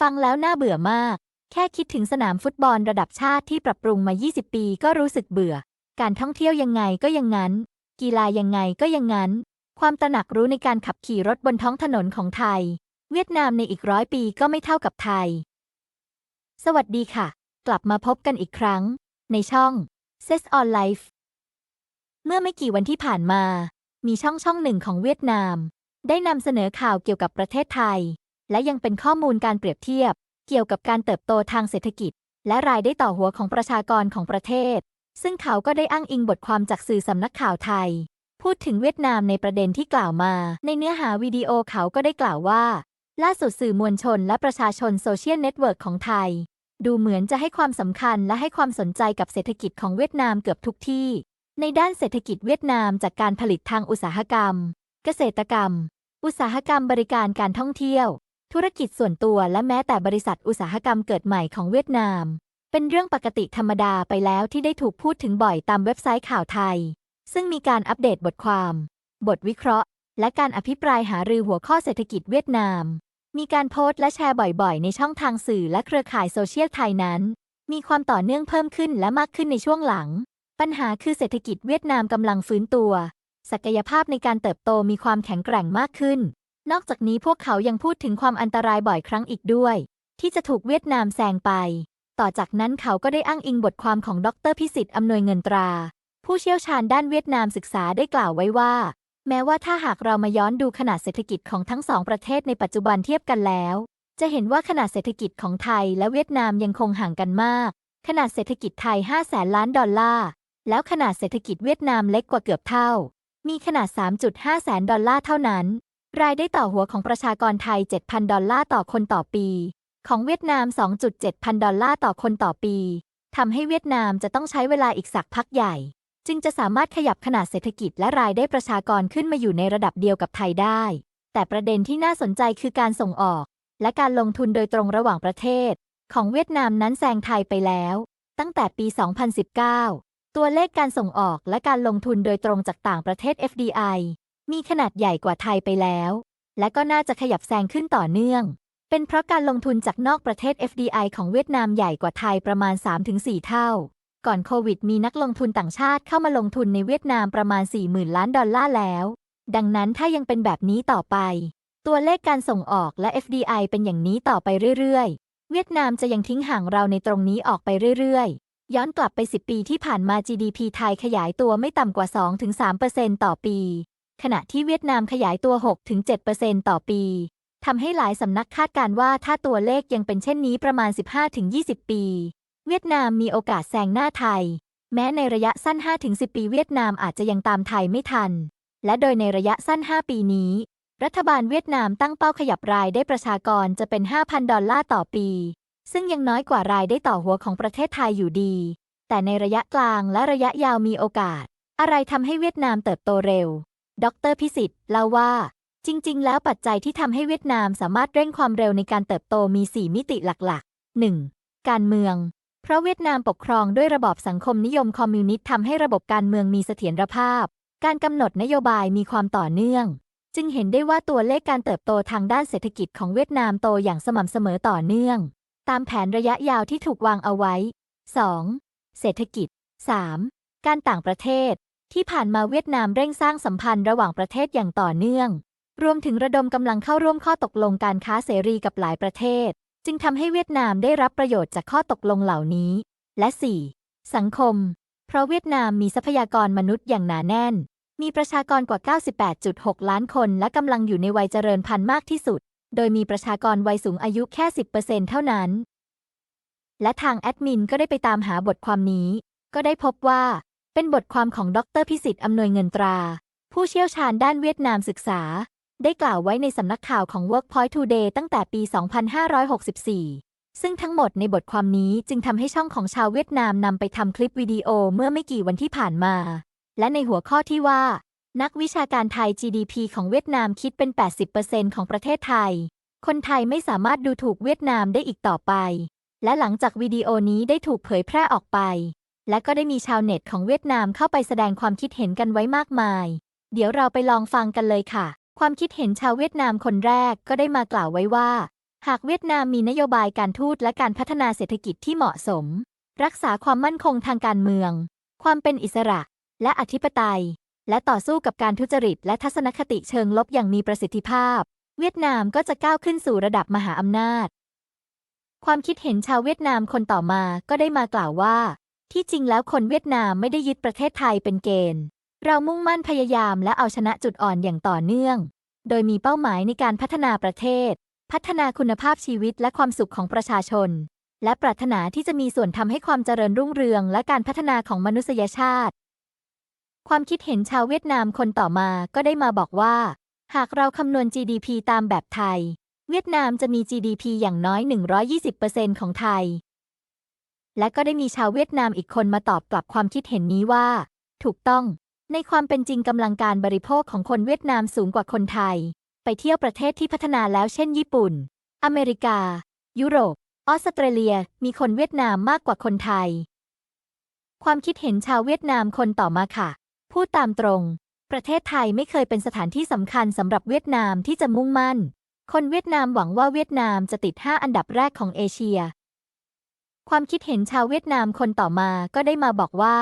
ฟังแล้วน่าเบื่อมาก แค่คิดถึงสนามฟุตบอลระดับชาติที่ปรับปรุงมา 20 ปีก็รู้สึกเบื่อ การท่องเที่ยวยังไงก็อย่างนั้น กีฬายังไงก็อย่างนั้น ความตระหนักรู้ในการขับขี่รถบนท้องถนนของไทย เวียดนามในอีก100 ปีก็ไม่เท่ากับไทย สวัสดีค่ะ กลับมาพบกันอีกครั้ง ในช่อง Ses on Life เมื่อไม่กี่วันที่ผ่านมา มีช่องหนึ่งของเวียดนาม ได้นำเสนอข่าวเกี่ยวกับประเทศไทย และยังเป็นข้อมูลการเปรียบเทียบ เกี่ยวกับการเติบโตทางเศรษฐกิจ และรายได้ต่อหัวของประชากรของประเทศ ซึ่งเขาก็ได้อ้างอิงบทความจากสื่อสำนักข่าวไทย พูดถึงเวียดนามในประเด็นที่กล่าวมา ในเนื้อหาวิดีโอเขาก็ได้กล่าวว่า ล่าสุดสื่อมวลชนและประชาชนโซเชียลเน็ตเวิร์กของไทย ดูเหมือนจะให้ความสำคัญและให้ความสนใจกับเศรษฐกิจของเวียดนามเกือบทุกที่ ในด้านเศรษฐกิจเวียดนามจากการผลิตทางอุตสาหกรรม เกษตรกรรม อุตสาหกรรมบริการการท่องเที่ยว ธุรกิจส่วนตัวและแม้แต่บริษัทอุตสาหกรรมเกิดใหม่ของเวียดนาม เป็นเรื่องปกติธรรมดาไปแล้วที่ได้ถูกพูดถึงบ่อยตามเว็บไซต์ข่าวไทย ซึ่งมีการอัปเดตบทความ บทวิเคราะห์ และการอภิปรายหารือหัวข้อเศรษฐกิจเวียดนาม มีการโพสต์และแชร์บ่อยๆในช่องทางสื่อและเครือข่ายโซเชียลไทยนั้น มีความต่อเนื่องเพิ่มขึ้นและมากขึ้นในช่วงหลัง ปัญหาคือเศรษฐกิจเวียดนามกำลังฟื้นตัว ศักยภาพในการเติบโตมีความแข็งแกร่งมากขึ้น นอกจากนี้พวกเขายังพูดถึงความอันตรายบ่อยครั้งอีกด้วย ที่จะถูกเวียดนามแซงไป ต่อจากนั้นเขาก็ได้อ้างอิงบทความของดร.พิสิทธิ์อำนวยเงินตรา ผู้เชี่ยวชาญด้านเวียดนามศึกษาได้กล่าวไว้ว่า แม้ว่าถ้าหากเรามาย้อนดูขนาดเศรษฐกิจของทั้งสองประเทศในปัจจุบันเทียบกันแล้ว จะเห็นว่าขนาดเศรษฐกิจของไทยและเวียดนามยังคงห่างกันมาก ขนาดเศรษฐกิจไทย 500,000 ล้านดอลลาร์ แล้วขนาดเศรษฐกิจเวียดนามเล็กกว่าเกือบเท่า มีขนาด 3.5 แสนดอลลาร์เท่านั้น รายได้ต่อหัวของประชากรไทย 7,000 ดอลลาร์ต่อคนต่อปี ของเวียดนาม 2.7 พันดอลลาร์ต่อคนต่อปีทำให้เวียดนามจะต้องใช้เวลาอีกสักพักใหญ่ จึงจะสามารถขยับขนาดเศรษฐกิจและรายได้ประชากรขึ้นมาอยู่ในระดับเดียวกับไทยได้ แต่ประเด็นที่น่าสนใจคือการส่งออก และการลงทุนโดยตรงระหว่างประเทศ ของเวียดนามนั้นแซงไทยไปแล้ว ตั้งแต่ปี 2019 ตัวเลขการส่งออกและการลงทุนโดยตรงจากต่างประเทศ FDI มีขนาดใหญ่กว่าไทยไปแล้ว และก็น่าจะขยับแซงขึ้นต่อเนื่อง เป็นเพราะการลงทุนจากนอกประเทศ FDI ของเวียดนามใหญ่กว่าไทยประมาณ 3-4 เท่า ก่อนโควิดมีนักลงทุนต่างชาติเข้ามาลงทุนในเวียดนามประมาณ 40,000 ล้านดอลลาร์แล้ว ดังนั้นถ้ายังเป็นแบบนี้ต่อไป ตัวเลขการส่งออกและ FDI เป็นอย่างนี้ต่อไปเรื่อยๆ เวียดนามจะยังทิ้งห่างเราในตรงนี้ออกไปเรื่อยๆ ย้อนกลับไป 10 ปีที่ผ่านมา GDP ไทยขยายตัวไม่ต่ำกว่า 2-3% ต่อปี ขณะที่เวียดนามขยายตัว 6-7% ต่อปีทำให้หลายสำนักคาดการณ์ว่าถ้าตัวเลขยังเป็นเช่นนี้ประมาณ 15-20 ปีเวียดนามมีโอกาสแซงหน้าไทย แม้ในระยะสั้น 5-10 ปีเวียดนามอาจจะยังตามไทยไม่ทัน และโดยในระยะสั้น 5 ปีนี้ รัฐบาลเวียดนามตั้งเป้าขยับรายได้ประชากรจะเป็น 5,000 ดอลลาร์ต่อปี ซึ่งยังน้อยกว่ารายได้ต่อหัวของประเทศไทยอยู่ดี แต่ในระยะกลางและระยะยาวมีโอกาส อะไรทำให้เวียดนามเติบโตเร็ว ดร.พิสิทธิ์เล่าว่าจริงๆ แล้วปัจจัยที่ทำให้เวียดนามสามารถเร่งความเร็วในการเติบโตมี 4 มิติหลักๆ 1. การเมือง เพราะเวียดนามปกครองด้วยระบอบสังคมนิยมคอมมิวนิสต์ทำให้ระบบการเมืองมีเสถียรภาพ การกำหนดนโยบายมีความต่อเนื่อง จึงเห็นได้ว่าตัวเลขการเติบโตทางด้านเศรษฐกิจของเวียดนามโตอย่างสม่ำเสมอต่อเนื่อง ตามแผนระยะยาวที่ถูกวางเอาไว้ 2. เศรษฐกิจ 3. การต่างประเทศ ที่ผ่านมาเวียดนามเร่งสร้างสัมพันธ์ระหว่างประเทศอย่างต่อเนื่องรวมถึงระดมกำลังเข้าร่วมข้อตกลงการค้าเสรีกับหลายประเทศ จึงทำให้เวียดนามได้รับประโยชน์จากข้อตกลงเหล่านี้ และ 4. สังคม เพราะเวียดนามมีทรัพยากรมนุษย์อย่างหนาแน่น มีประชากรกว่า 98.6 ล้านคนและกำลังอยู่ในวัยเจริญพันธุ์มากที่สุด โดยมีประชากรวัยสูงอายุแค่ 10% เท่านั้น และทางแอดมินก็ได้ไปตามหาบทความนี้ ก็ได้พบว่าเป็นบทความของดร.พิสิทธิ์อำนวยเงินตรา ผู้เชี่ยวชาญด้านเวียดนามศึกษาได้กล่าวไว้ในสำนักข่าวของ Workpoint Today ตั้งแต่ปี 2564 ซึ่งทั้งหมดในบทความนี้จึงทำให้ช่องของชาวเวียดนามนำไปทำคลิปวิดีโอเมื่อไม่กี่วันที่ผ่านมา และในหัวข้อที่ว่า นักวิชาการไทย GDP ของเวียดนามคิดเป็น 80% ของประเทศไทย คนไทยไม่สามารถดูถูกเวียดนามได้อีกต่อไป และหลังจากวิดีโอนี้ได้ถูกเผยแพร่ออกไป และก็ได้มีชาวเน็ตของเวียดนามเข้าไปแสดงความคิดเห็นกันไว้มากมาย เดี๋ยวเราไปลองฟังกันเลยค่ะความคิดเห็นชาวเวียดนามคนแรกก็ได้มากล่าวไว้ว่า หากเวียดนามมีนโยบายการทูตและการพัฒนาเศรษฐกิจที่เหมาะสมรักษาความมั่นคงทางการเมืองความเป็นอิสระและอธิปไตยและต่อสู้กับการทุจริตและทัศนคติเชิงลบอย่างมีประสิทธิภาพเวียดนามก็จะก้าวขึ้นสู่ระดับมหาอำนาจความคิดเห็นชาวเวียดนามคนต่อมาก็ได้มากล่าวว่าที่จริงแล้วคนเวียดนามไม่ได้ยึดประเทศไทยเป็นเกณฑ์เรามุ่งมั่นพยายามและเอาชนะจุดอ่อนอย่างต่อเนื่องโดยมีเป้าหมายในการพัฒนาประเทศพัฒนาคุณภาพชีวิตและความสุขของประชาชนและปรารถนาที่จะมีส่วนทำให้ความเจริญรุ่งเรืองและการพัฒนาของมนุษยชาติความคิดเห็นชาวเวียดนามคนต่อมาก็ได้มาบอกว่าหากเราคำนวณ GDP ตามแบบไทยเวียดนามจะมี GDP อย่างน้อย 120% ของไทยและก็ได้มีชาวเวียดนามอีกคนมาตอบกลับความคิดเห็นนี้ว่าถูกต้องในความเป็นจริงกำลังการบริโภคของคนเวียดนามสูงกว่าคนไทยไปเที่ยวประเทศที่พัฒนาแล้วเช่นญี่ปุ่นอเมริกายุโรปออสเตรเลียมีคนเวียดนามมากกว่าคนไทยความคิดเห็นชาวเวียดนามคนต่อมาค่ะพูดตามตรงประเทศไทยไม่เคยเป็นสถานที่สำคัญสำหรับเวียดนามที่จะมุ่งมั่นคนเวียดนามหวังว่าเวียดนามจะติด5อันดับแรกของเอเชียความคิดเห็นชาวเวียดนามคนต่อมาก็ได้มาบอกว่า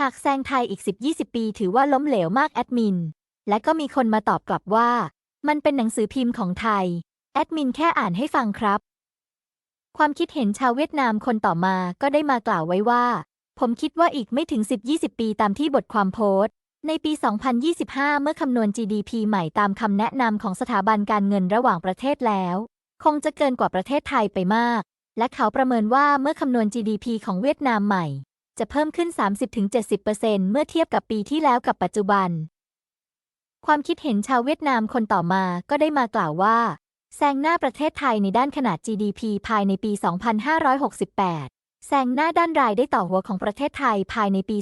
หากแซงไทยอีก 10-20 ปีถือว่าล้มเหลวมากแอดมินและก็มีคนมาตอบกลับว่ามันเป็นหนังสือพิมพ์ของไทยแอดมินแค่อ่านให้ฟังครับความคิดเห็นชาวเวียดนามคนต่อมาก็ได้มากล่าวไว้ว่าผมคิดว่าอีกไม่ถึง 10-20 ปีตามที่บทความโพสต์ในปี 2025 เมื่อคำนวณ GDP ใหม่ตามคำแนะนำของสถาบันการเงินระหว่างประเทศแล้วคงจะเกินกว่าประเทศไทยไปมากและเขาประเมินว่าเมื่อคำนวณ GDP ของเวียดนามใหม่จะเพิ่มขึ้น 30-70% เมื่อเทียบกับปีที่แล้วกับปัจจุบันความคิดเห็นชาวเวียดนามคนต่อมาก็ได้มากล่าวว่าแซงหน้าประเทศไทยในด้านขนาด GDP ภายในปี 2568 แซงหน้าด้านรายได้ต่อหัวของประเทศไทยภายในปี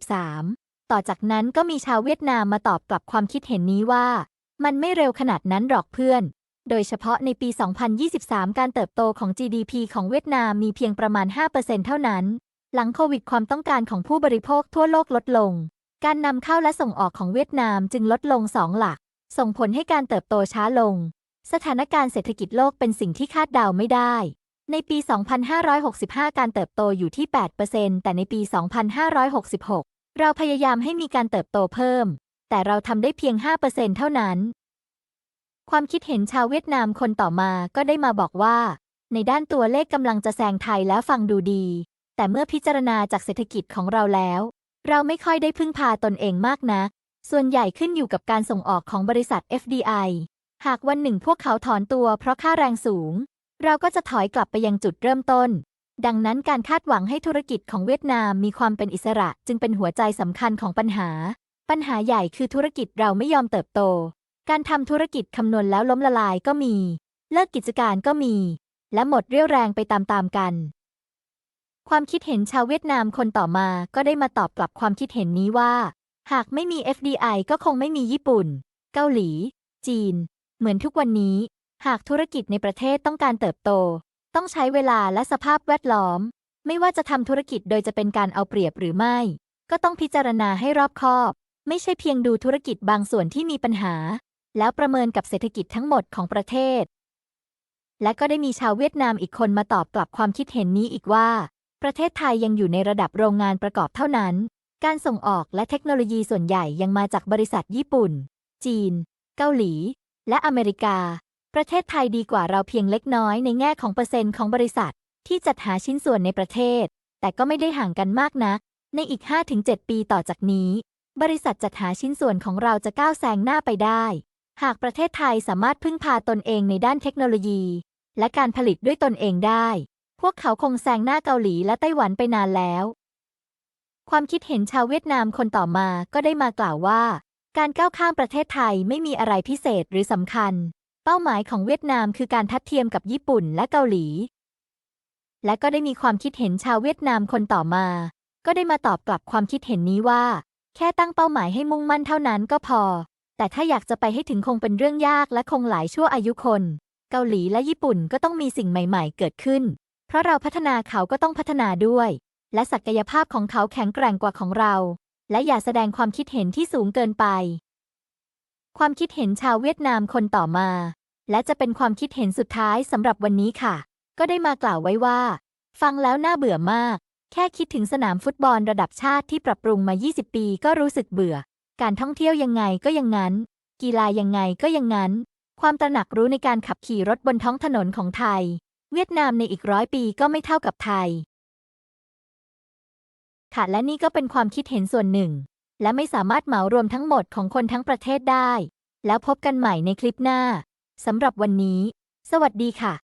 2573 ต่อจากนั้นก็มีชาวเวียดนามมาตอบกลับความคิดเห็นนี้ว่ามันไม่เร็วขนาดนั้นหรอกเพื่อนโดยเฉพาะในปี 2023 การเติบโตของ GDP ของเวียดนามมีเพียงประมาณ 5% เท่านั้นหลังโควิดความต้องการของผู้บริโภคทั่วโลกลดลงการนำเข้าและส่งออกของเวียดนามจึงลดลง2 หลักส่งผลให้การเติบโตช้าลงสถานการณ์เศรษฐกิจโลกเป็นสิ่งที่คาดเดาไม่ได้ในปี 2565 การเติบโตอยู่ที่ 8% แต่ในปี 2566 เราพยายามให้มีการเติบโตเพิ่มแต่เราทำได้เพียง 5% เท่านั้นความคิดเห็นชาวเวียดนามคนต่อมาก็ได้มาบอกว่าในด้านตัวเลขกำลังจะแซงไทยแล้วฟังดูดีแต่เมื่อพิจารณาจากเศรษฐกิจของเราแล้วเราไม่ค่อยได้พึ่งพาตนเองมากนักส่วนใหญ่ขึ้นอยู่กับการส่งออกของบริษัท FDI หากวันหนึ่งพวกเขาถอนตัวเพราะค่าแรงสูงเราก็จะถอยกลับไปยังจุดเริ่มต้นดังนั้นการคาดหวังให้ธุรกิจของเวียดนามมีความเป็นอิสระจึงเป็นหัวใจสำคัญของปัญหาใหญ่คือธุรกิจเราไม่ยอมเติบโตการทำธุรกิจคำนวณแล้วล้มละลายก็มีเลิกกิจการก็มีและหมดเรี่ยวแรงไปตามๆกันความคิดเห็นชาวเวียดนามคนต่อมาก็ได้มาตอบกลับความคิดเห็นนี้ว่าหากไม่มี FDI ก็คงไม่มีญี่ปุ่นเกาหลีจีนเหมือนทุกวันนี้หากธุรกิจในประเทศต้องการเติบโตต้องใช้เวลาและสภาพแวดล้อมไม่ว่าจะทำธุรกิจโดยจะเป็นการเอาเปรียบหรือไม่ก็ต้องพิจารณาให้รอบคอบไม่ใช่เพียงดูธุรกิจบางส่วนที่มีปัญหาแล้วประเมินกับเศรษฐกิจทั้งหมดของประเทศและก็ได้มีชาวเวียดนามอีกคนมาตอบกลับความคิดเห็นนี้อีกว่าประเทศไทยยังอยู่ในระดับโรงงานประกอบเท่านั้นการส่งออกและเทคโนโลยีส่วนใหญ่ยังมาจากบริษัทญี่ปุ่นจีนเกาหลีและอเมริกาประเทศไทยดีกว่าเราเพียงเล็กน้อยในแง่ของเปอร์เซ็นต์ของบริษัทที่จัดหาชิ้นส่วนในประเทศแต่ก็ไม่ได้ห่างกันมากนักในอีก 5-7 ปีต่อจากนี้บริษัทจัดหาชิ้นส่วนของเราจะก้าวแซงหน้าไปได้หากประเทศไทยสามารถพึ่งพาตนเองในด้านเทคโนโลยีและการผลิตด้วยตนเองได้พวกเขาคงแซงหน้าเกาหลีและไต้หวันไปนานแล้วความคิดเห็นชาวเวียดนามคนต่อมาก็ได้มากล่าวว่าการก้าวข้ามประเทศไทยไม่มีอะไรพิเศษหรือสำคัญเป้าหมายของเวียดนามคือการทัดเทียมกับญี่ปุ่นและเกาหลีและก็ได้มีความคิดเห็นชาวเวียดนามคนต่อมาก็ได้มาตอบกลับความคิดเห็นนี้ว่าแค่ตั้งเป้าหมายให้มุ่งมั่นเท่านั้นก็พอแต่ถ้าอยากจะไปให้ถึงคงเป็นเรื่องยากและคงหลายชั่วอายุคนเกาหลีและญี่ปุ่นก็ต้องมีสิ่งใหม่ๆเกิดขึ้นเพราะเราพัฒนาเขาก็ต้องพัฒนาด้วยและศักยภาพของเขาแข็งแกร่งกว่าของเราและอย่าแสดงความคิดเห็นที่สูงเกินไปความคิดเห็นชาวเวียดนามคนต่อมา และจะเป็นความคิดเห็นสุดท้ายสำหรับวันนี้ค่ะ ก็ได้มากล่าวไว้ว่า ฟังแล้วน่าเบื่อมาก แค่คิดถึงสนามฟุตบอลระดับชาติที่ปรับปรุงมา 20 ปีก็รู้สึกเบื่อ การท่องเที่ยวยังไงก็ยังงั้น กีฬายังไงก็ยังงั้น ความตระหนักรู้ในการขับขี่รถบนท้องถนนของไทย เวียดนามในอีก100 ปีก็ไม่เท่ากับไทย ค่ะและนี่ก็เป็นความคิดเห็นส่วนหนึ่ง และไม่สามารถเหมารวมทั้งหมดของคนทั้งประเทศได้ แล้วพบกันใหม่ในคลิปหน้า สำหรับวันนี้ สวัสดีค่ะ